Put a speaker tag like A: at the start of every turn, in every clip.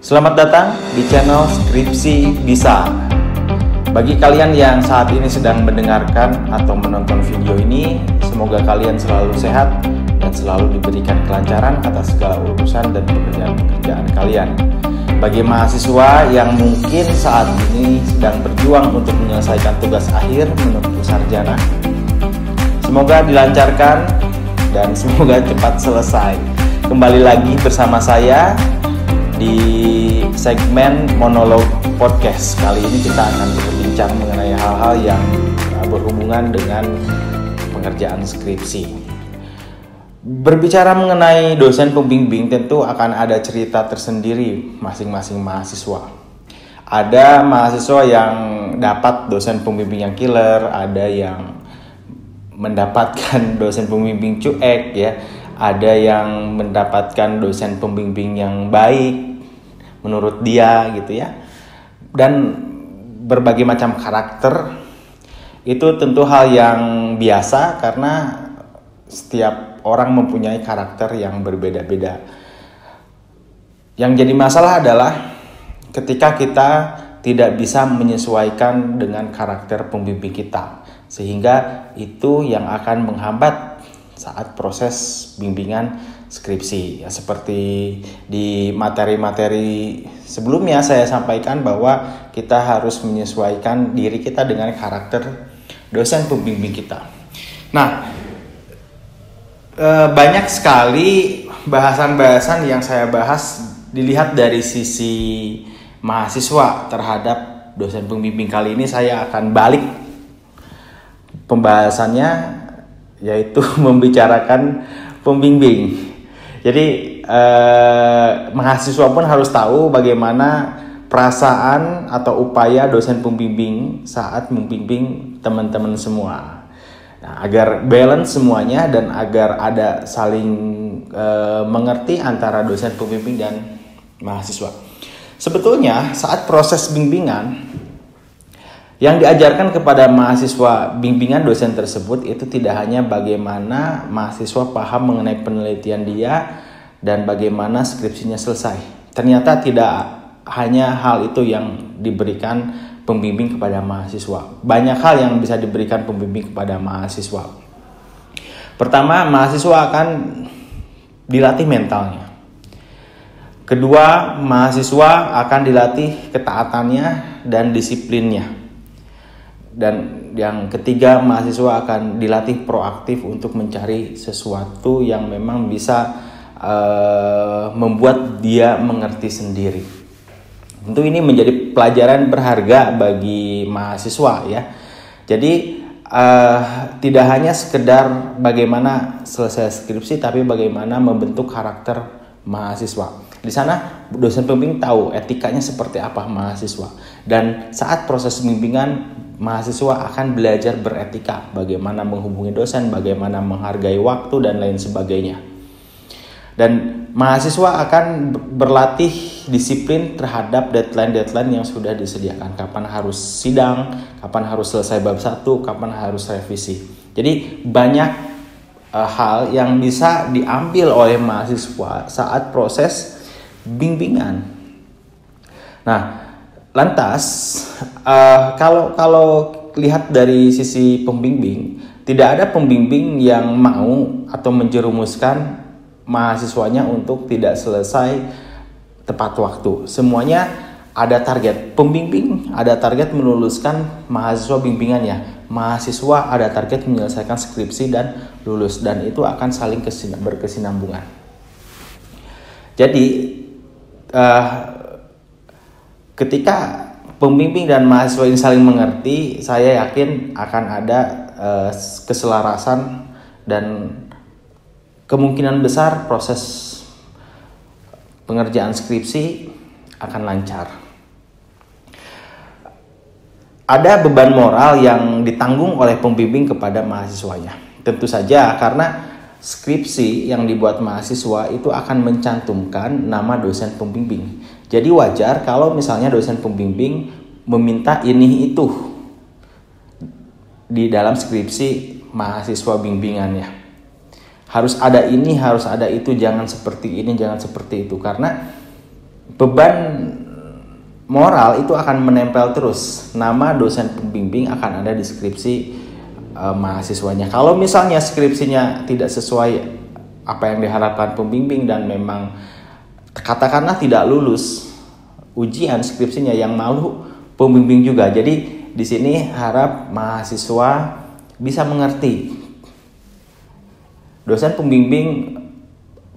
A: Selamat datang di channel Skripsi Bisa. Bagi kalian yang saat ini sedang mendengarkan atau menonton video ini, semoga kalian selalu sehat dan selalu diberikan kelancaran atas segala urusan dan pekerjaan-pekerjaan kalian. Bagi mahasiswa yang mungkin saat ini sedang berjuang untuk menyelesaikan tugas akhir menuju sarjana, semoga dilancarkan dan semoga cepat selesai. Kembali lagi bersama saya di segmen monolog podcast. Kali ini kita akan berbincang mengenai hal-hal yang berhubungan dengan pengerjaan skripsi. Berbicara mengenai dosen pembimbing, tentu akan ada cerita tersendiri masing-masing mahasiswa. Ada mahasiswa yang dapat dosen pembimbing yang killer, ada yang mendapatkan dosen pembimbing cuek ya. Ada yang mendapatkan dosen pembimbing yang baik menurut dia gitu ya. Dan berbagai macam karakter itu tentu hal yang biasa karena setiap orang mempunyai karakter yang berbeda-beda. Yang jadi masalah adalah ketika kita tidak bisa menyesuaikan dengan karakter pembimbing kita, sehingga itu yang akan menghambat saat proses bimbingan skripsi. Ya, seperti di materi-materi sebelumnya saya sampaikan bahwa kita harus menyesuaikan diri kita dengan karakter dosen pembimbing kita. Nah, banyak sekali bahasan-bahasan yang saya bahas dilihat dari sisi mahasiswa terhadap dosen pembimbing. Kali ini saya akan balik pembahasannya, yaitu membicarakan pembimbing. Jadi mahasiswa pun harus tahu bagaimana perasaan atau upaya dosen pembimbing saat membimbing teman-teman semua. Nah, agar balance semuanya dan agar ada saling mengerti antara dosen pembimbing dan mahasiswa. Sebetulnya saat proses bimbingan, yang diajarkan kepada mahasiswa bimbingan dosen tersebut itu tidak hanya bagaimana mahasiswa paham mengenai penelitian dia dan bagaimana skripsinya selesai. Ternyata tidak hanya hal itu yang diberikan pembimbing kepada mahasiswa. Banyak hal yang bisa diberikan pembimbing kepada mahasiswa. Pertama, mahasiswa akan dilatih mentalnya. Kedua, mahasiswa akan dilatih ketaatannya dan disiplinnya. Dan yang ketiga, mahasiswa akan dilatih proaktif untuk mencari sesuatu yang memang bisa membuat dia mengerti sendiri. Tentu ini menjadi pelajaran berharga bagi mahasiswa ya. Jadi tidak hanya sekedar bagaimana selesai skripsi, tapi bagaimana membentuk karakter mahasiswa. Di sana dosen pembimbing tahu etikanya seperti apa mahasiswa. Dan saat proses bimbingan, mahasiswa akan belajar beretika, bagaimana menghubungi dosen, bagaimana menghargai waktu, dan lain sebagainya. Dan mahasiswa akan berlatih disiplin terhadap deadline-deadline yang sudah disediakan. Kapan harus sidang, kapan harus selesai bab 1, kapan harus revisi. Jadi banyak hal yang bisa diambil oleh mahasiswa saat proses bimbingan. Nah, lantas kalau lihat dari sisi pembimbing, tidak ada pembimbing yang mau atau menjerumuskan mahasiswanya untuk tidak selesai tepat waktu. Semuanya ada target. Pembimbing ada target meluluskan mahasiswa bimbingannya. Mahasiswa ada target menyelesaikan skripsi dan lulus, dan itu akan saling berkesinambungan. Jadi ketika pembimbing dan mahasiswa ini saling mengerti, saya yakin akan ada keselarasan dan kemungkinan besar proses pengerjaan skripsi akan lancar. Ada beban moral yang ditanggung oleh pembimbing kepada mahasiswanya. Tentu saja karena skripsi yang dibuat mahasiswa itu akan mencantumkan nama dosen pembimbing. Jadi wajar kalau misalnya dosen pembimbing meminta ini itu di dalam skripsi mahasiswa bimbingannya. Harus ada ini, harus ada itu, jangan seperti ini, jangan seperti itu. Karena beban moral itu akan menempel terus. Nama dosen pembimbing akan ada di skripsi mahasiswanya. Kalau misalnya skripsinya tidak sesuai apa yang diharapkan pembimbing dan memang katakanlah tidak lulus ujian skripsinya, yang malu pembimbing juga. Jadi di sini harap mahasiswa bisa mengerti. Dosen pembimbing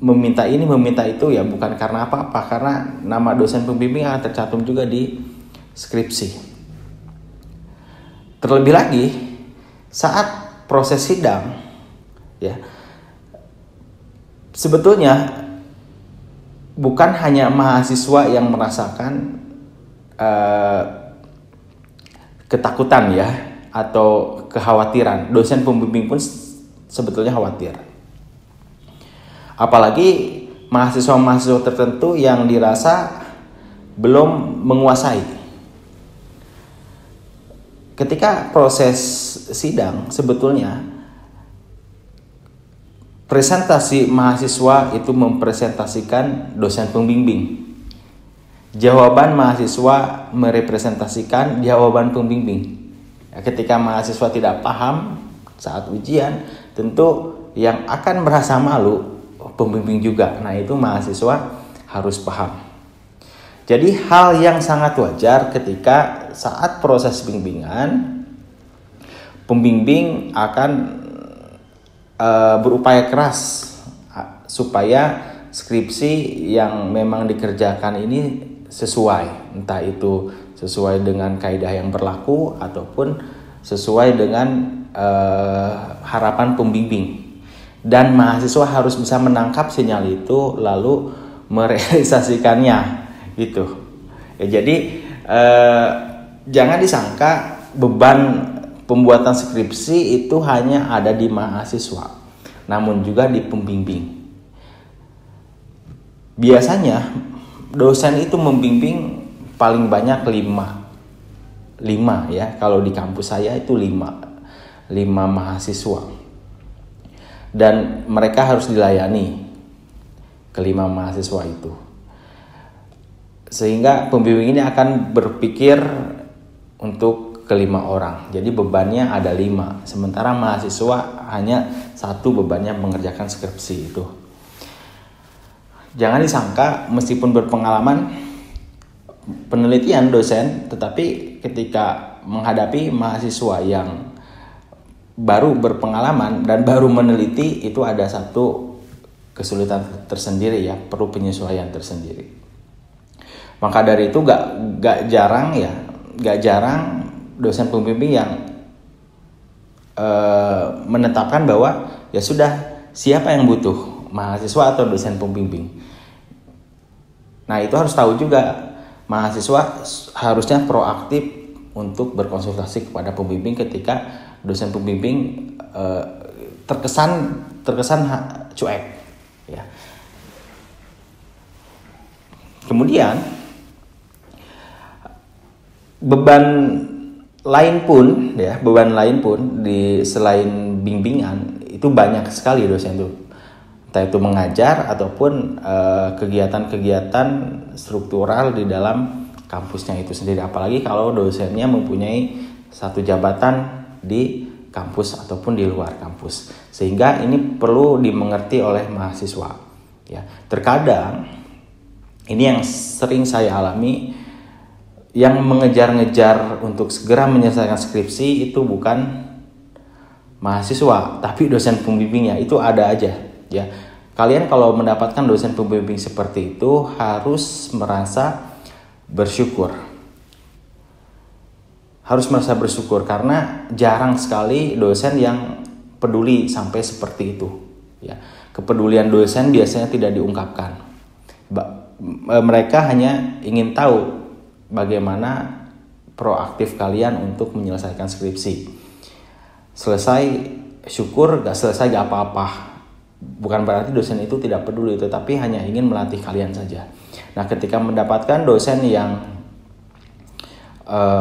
A: meminta ini, meminta itu ya bukan karena apa-apa, karena nama dosen pembimbing akan tercantum juga di skripsi. Terlebih lagi saat proses sidang, ya sebetulnya bukan hanya mahasiswa yang merasakan ketakutan ya atau kekhawatiran, dosen pembimbing pun sebetulnya khawatir. Apalagi mahasiswa-mahasiswa tertentu yang dirasa belum menguasai. Ketika proses sidang, sebetulnya presentasi mahasiswa itu mempresentasikan dosen pembimbing. Jawaban mahasiswa merepresentasikan jawaban pembimbing. Ketika mahasiswa tidak paham saat ujian, tentu yang akan merasa malu pembimbing juga. Nah, itu mahasiswa harus paham. Jadi hal yang sangat wajar ketika saat proses bimbingan, pembimbing akan berupaya keras supaya skripsi yang memang dikerjakan ini sesuai, entah itu sesuai dengan kaidah yang berlaku ataupun sesuai dengan harapan pembimbing. Dan mahasiswa harus bisa menangkap sinyal itu lalu merealisasikannya gitu. Ya, jadi jangan disangka beban pembuatan skripsi itu hanya ada di mahasiswa, namun juga di pembimbing. Biasanya dosen itu membimbing paling banyak 5 ya. Kalau di kampus saya itu 5 mahasiswa. Dan mereka harus dilayani ke 5 mahasiswa itu. Sehingga pembimbing ini akan berpikir untuk ke 5 orang. Jadi bebannya ada 5. Sementara mahasiswa hanya 1 bebannya mengerjakan skripsi itu. Jangan disangka meskipun berpengalaman penelitian dosen, tetapi ketika menghadapi mahasiswa yang baru berpengalaman dan baru meneliti, itu ada satu kesulitan tersendiri ya, perlu penyesuaian tersendiri. Maka dari itu gak jarang dosen pembimbing yang menetapkan bahwa ya sudah, siapa yang butuh, mahasiswa atau dosen pembimbing. Nah, itu harus tahu juga, mahasiswa harusnya proaktif untuk berkonsultasi kepada pembimbing ketika dosen pembimbing terkesan cuek ya. Kemudian beban lain pun di selain bimbingan itu banyak sekali dosen itu, entah itu mengajar ataupun kegiatan-kegiatan struktural di dalam kampusnya itu sendiri, apalagi kalau dosennya mempunyai satu jabatan di kampus ataupun di luar kampus, sehingga ini perlu dimengerti oleh mahasiswa ya. Terkadang ini yang sering saya alami, yang mengejar-ngejar untuk segera menyelesaikan skripsi itu bukan mahasiswa tapi dosen pembimbingnya. Itu ada aja ya. Kalian kalau mendapatkan dosen pembimbing seperti itu harus merasa bersyukur. Karena jarang sekali dosen yang peduli sampai seperti itu ya. Kepedulian dosen biasanya tidak diungkapkan. Mereka hanya ingin tahu bagaimana proaktif kalian untuk menyelesaikan skripsi. Selesai syukur, gak selesai gak apa-apa. Bukan berarti dosen itu tidak peduli, tetapi hanya ingin melatih kalian saja. Nah, ketika mendapatkan dosen yang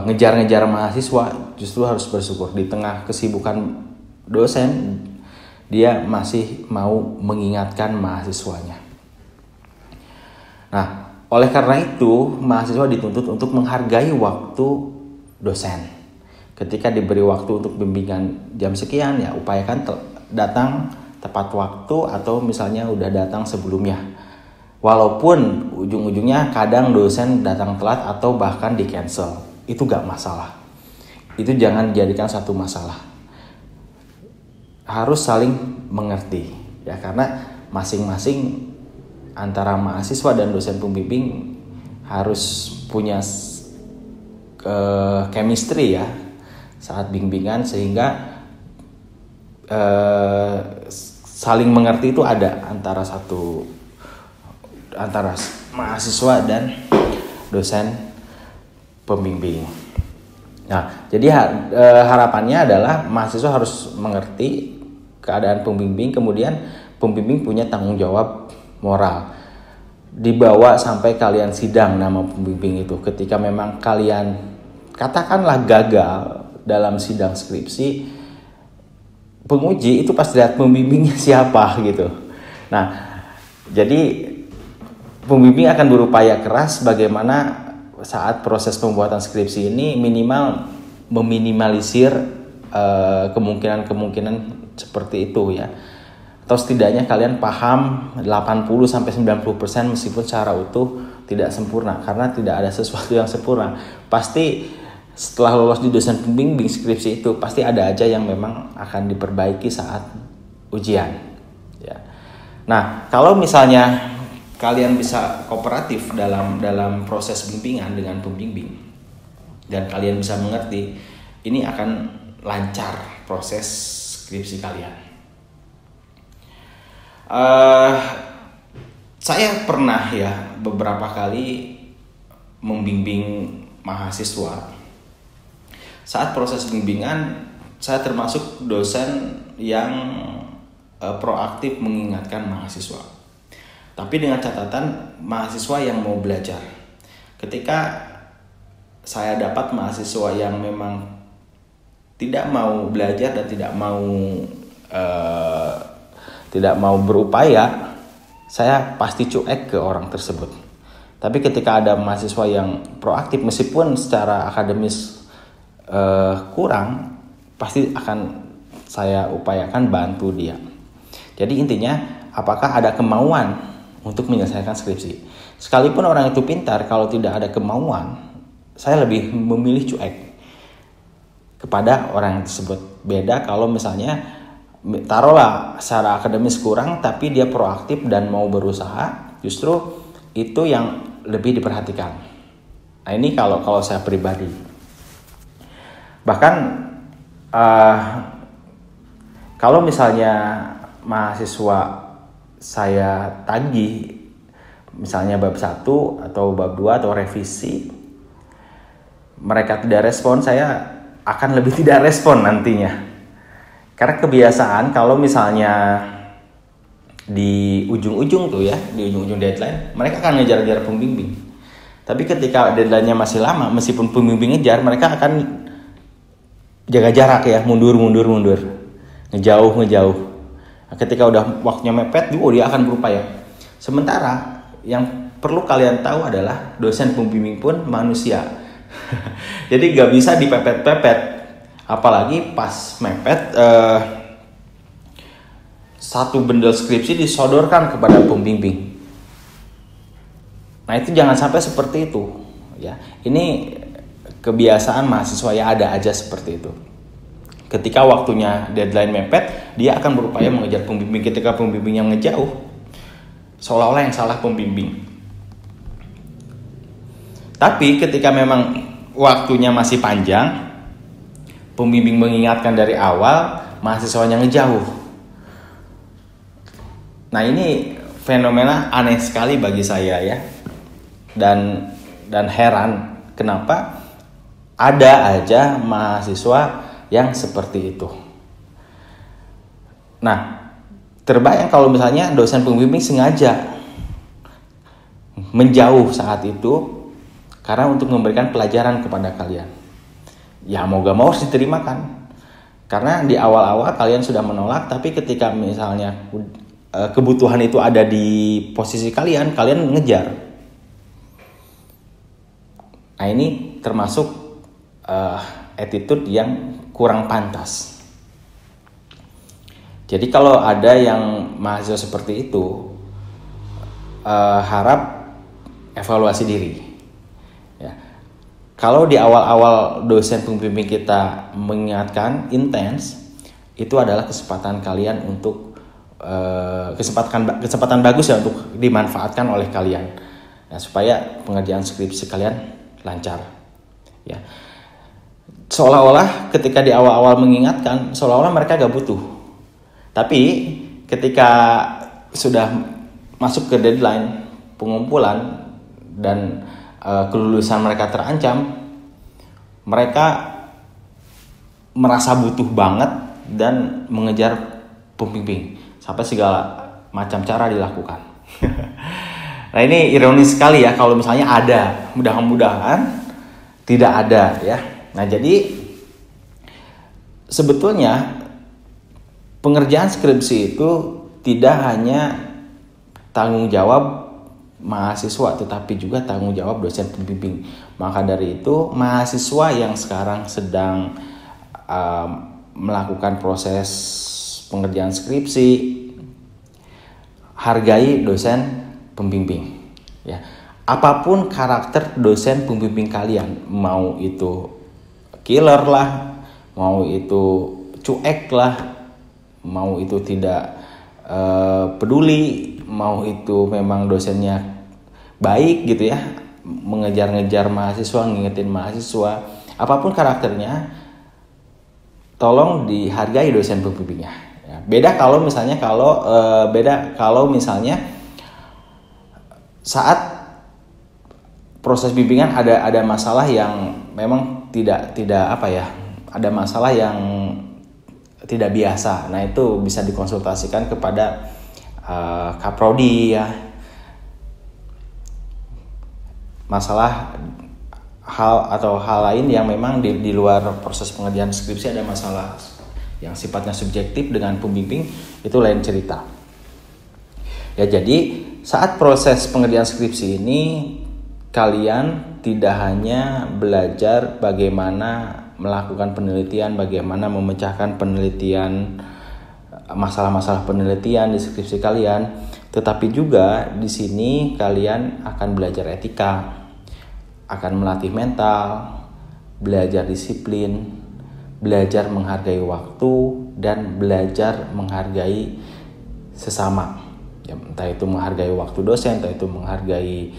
A: ngejar-ngejar mahasiswa, justru harus bersyukur. Di tengah kesibukan dosen, dia masih mau mengingatkan mahasiswanya. Nah, Oleh karena itu, mahasiswa dituntut untuk menghargai waktu dosen. Ketika diberi waktu untuk bimbingan jam sekian, ya upayakan datang tepat waktu atau misalnya udah datang sebelumnya. Walaupun ujung-ujungnya kadang dosen datang telat atau bahkan di cancel, itu gak masalah. Itu jangan dijadikan satu masalah. Harus saling mengerti, ya, karena masing-masing antara mahasiswa dan dosen pembimbing harus punya chemistry ya saat bimbingan, sehingga saling mengerti itu ada antara mahasiswa dan dosen pembimbing. Nah, jadi harapannya adalah mahasiswa harus mengerti keadaan pembimbing, kemudian pembimbing punya tanggung jawab moral. Dibawa sampai kalian sidang nama pembimbing itu. Ketika memang kalian katakanlah gagal dalam sidang skripsi, penguji itu pasti lihat pembimbingnya siapa gitu. Nah, jadi pembimbing akan berupaya keras bagaimana saat proses pembuatan skripsi ini minimal meminimalisir kemungkinan-kemungkinan seperti itu ya. Atau setidaknya kalian paham 80-90% meskipun secara utuh tidak sempurna, karena tidak ada sesuatu yang sempurna. Pasti setelah lolos di dosen pembimbing skripsi itu pasti ada aja yang memang akan diperbaiki saat ujian ya. Nah, kalau misalnya kalian bisa kooperatif dalam proses bimbingan dengan pembimbing dan kalian bisa mengerti, ini akan lancar proses skripsi kalian. Saya pernah ya beberapa kali membimbing mahasiswa. Saat proses bimbingan, saya termasuk dosen yang proaktif mengingatkan mahasiswa. Tapi dengan catatan mahasiswa yang mau belajar. Ketika saya dapat mahasiswa yang memang tidak mau belajar dan tidak mau berupaya, saya pasti cuek ke orang tersebut. Tapi ketika ada mahasiswa yang proaktif, meskipun secara akademis kurang, pasti akan saya upayakan bantu dia. Jadi intinya, apakah ada kemauan untuk menyelesaikan skripsi? Sekalipun orang itu pintar, kalau tidak ada kemauan, saya lebih memilih cuek kepada orang tersebut. Beda kalau misalnya taruhlah secara akademis kurang tapi dia proaktif dan mau berusaha, justru itu yang lebih diperhatikan. Nah, ini kalau saya pribadi. Bahkan kalau misalnya mahasiswa saya tagih misalnya bab 1 atau bab 2 atau revisi, mereka tidak respon, saya akan lebih tidak respon nantinya. Karena kebiasaan kalau misalnya di ujung-ujung tuh ya, di ujung-ujung deadline, mereka akan ngejar-ngejar pembimbing. Tapi ketika deadline-nya masih lama, meskipun pembimbing ngejar, mereka akan jaga jarak ya, mundur, ngejauh. Nah, ketika udah waktunya mepet, dia akan berupaya. Sementara yang perlu kalian tahu adalah dosen pembimbing pun manusia. Jadi gak bisa dipepet-pepet, apalagi pas mepet satu bundle skripsi disodorkan kepada pembimbing. Nah, itu jangan sampai seperti itu ya. Ini kebiasaan mahasiswa ya, ada aja seperti itu. Ketika waktunya deadline mepet, dia akan berupaya mengejar pembimbing. Ketika pembimbing yang ngejauh, seolah-olah yang salah pembimbing. Tapi ketika memang waktunya masih panjang, pembimbing mengingatkan dari awal, mahasiswanya ngejauh. Nah, ini fenomena aneh sekali bagi saya ya. Dan heran kenapa ada aja mahasiswa yang seperti itu. Nah, terbayang kalau misalnya dosen pembimbing sengaja menjauh saat itu karena untuk memberikan pelajaran kepada kalian. Ya mau gak mau harus diterima kan. Karena di awal-awal kalian sudah menolak, tapi ketika misalnya kebutuhan itu ada di posisi kalian ngejar. Nah, ini termasuk attitude yang kurang pantas. Jadi kalau ada yang mahasiswa seperti itu, harap evaluasi diri. Ya. Kalau di awal-awal dosen pembimbing kita mengingatkan intens, itu adalah kesempatan kalian untuk kesempatan bagus ya untuk dimanfaatkan oleh kalian, ya, supaya pengerjaan skripsi kalian lancar. Ya. Seolah-olah ketika di awal-awal mengingatkan, seolah-olah mereka gak butuh. Tapi ketika sudah masuk ke deadline pengumpulan dan kelulusan mereka terancam, mereka merasa butuh banget dan mengejar pembimbing sampai segala macam cara dilakukan. Nah, ini ironis sekali ya kalau misalnya ada, mudah-mudahan tidak ada ya. Nah, jadi sebetulnya pengerjaan skripsi itu tidak hanya tanggung jawab mahasiswa, tetapi juga tanggung jawab dosen pembimbing. Maka dari itu, mahasiswa yang sekarang sedang melakukan proses pengerjaan skripsi, hargai dosen pembimbing. Ya, apapun karakter dosen pembimbing kalian, mau itu killer lah, mau itu cuek lah, mau itu tidak peduli, mau itu memang dosennya baik gitu ya, mengejar-ngejar mahasiswa, ngingetin mahasiswa, apapun karakternya, tolong dihargai dosen pembimbingnya. Ya, beda kalau misalnya saat proses bimbingan ada masalah yang memang tidak ada masalah yang tidak biasa. Nah, itu bisa dikonsultasikan kepada Kaprodi ya. Masalah hal lain yang memang di luar proses pengerjaan skripsi, ada masalah yang sifatnya subjektif dengan pembimbing, itu lain cerita. Ya, jadi saat proses pengerjaan skripsi ini kalian tidak hanya belajar bagaimana melakukan penelitian, bagaimana memecahkan penelitian, masalah-masalah penelitian di skripsi kalian, tetapi juga di sini kalian akan belajar etika, akan melatih mental, belajar disiplin, belajar menghargai waktu, dan belajar menghargai sesama. Ya, entah itu menghargai waktu dosen, entah itu menghargai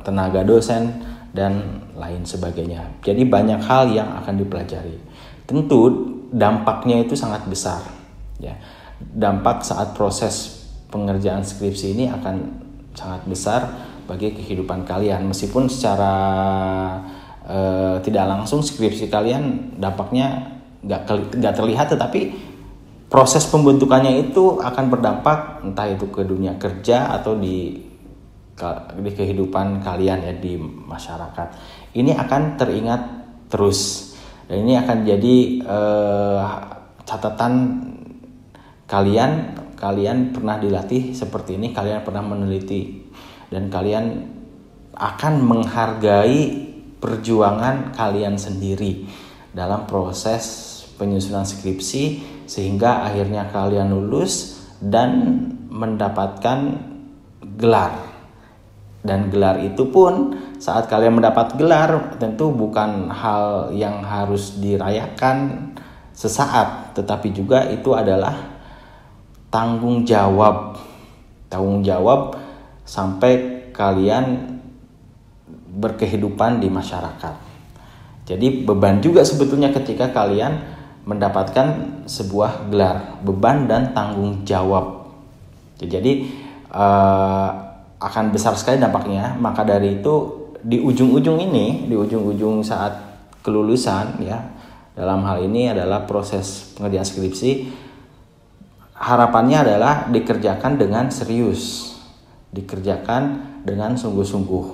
A: tenaga dosen, dan lain sebagainya. Jadi banyak hal yang akan dipelajari. Tentu dampaknya itu sangat besar. Ya, dampak saat proses pengerjaan skripsi ini akan sangat besar bagi kehidupan kalian. Meskipun secara tidak langsung skripsi kalian dampaknya nggak terlihat, tetapi proses pembentukannya itu akan berdampak entah itu ke dunia kerja atau di kehidupan kalian ya di masyarakat. Ini akan teringat terus, dan ini akan jadi catatan kalian pernah dilatih seperti ini, kalian pernah meneliti, dan kalian akan menghargai perjuangan kalian sendiri dalam proses penyusunan skripsi, sehingga akhirnya kalian lulus dan mendapatkan gelar. Dan gelar itu pun saat kalian mendapat gelar tentu bukan hal yang harus dirayakan sesaat, tetapi juga itu adalah tanggung jawab sampai kalian berkehidupan di masyarakat. Jadi beban juga sebetulnya ketika kalian mendapatkan sebuah gelar, beban dan tanggung jawab. Jadi akan besar sekali dampaknya. Maka dari itu di ujung-ujung saat kelulusan ya, dalam hal ini adalah proses pengerjaan skripsi, harapannya adalah dikerjakan dengan serius, dikerjakan dengan sungguh-sungguh,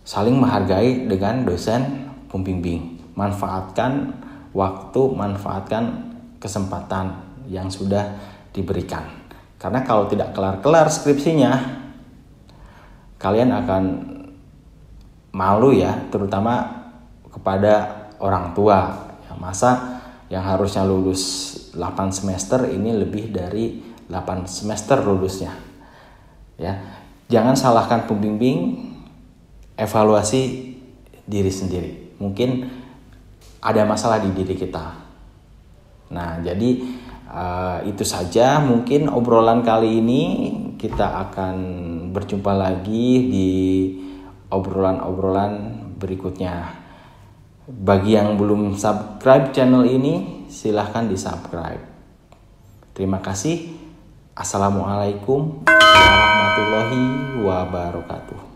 A: saling menghargai dengan dosen pembimbing, manfaatkan waktu, manfaatkan kesempatan yang sudah diberikan. Karena kalau tidak kelar-kelar skripsinya, kalian akan malu ya, terutama kepada orang tua. Masa yang harusnya lulus 8 semester ini lebih dari 8 semester lulusnya. Ya, jangan salahkan pembimbing, evaluasi diri sendiri. Mungkin ada masalah di diri kita. Nah, jadi itu saja mungkin obrolan kali ini. Kita akan berjumpa lagi di obrolan-obrolan berikutnya. Bagi yang belum subscribe channel ini, silahkan di subscribe. Terima kasih. Assalamualaikum warahmatullahi wabarakatuh.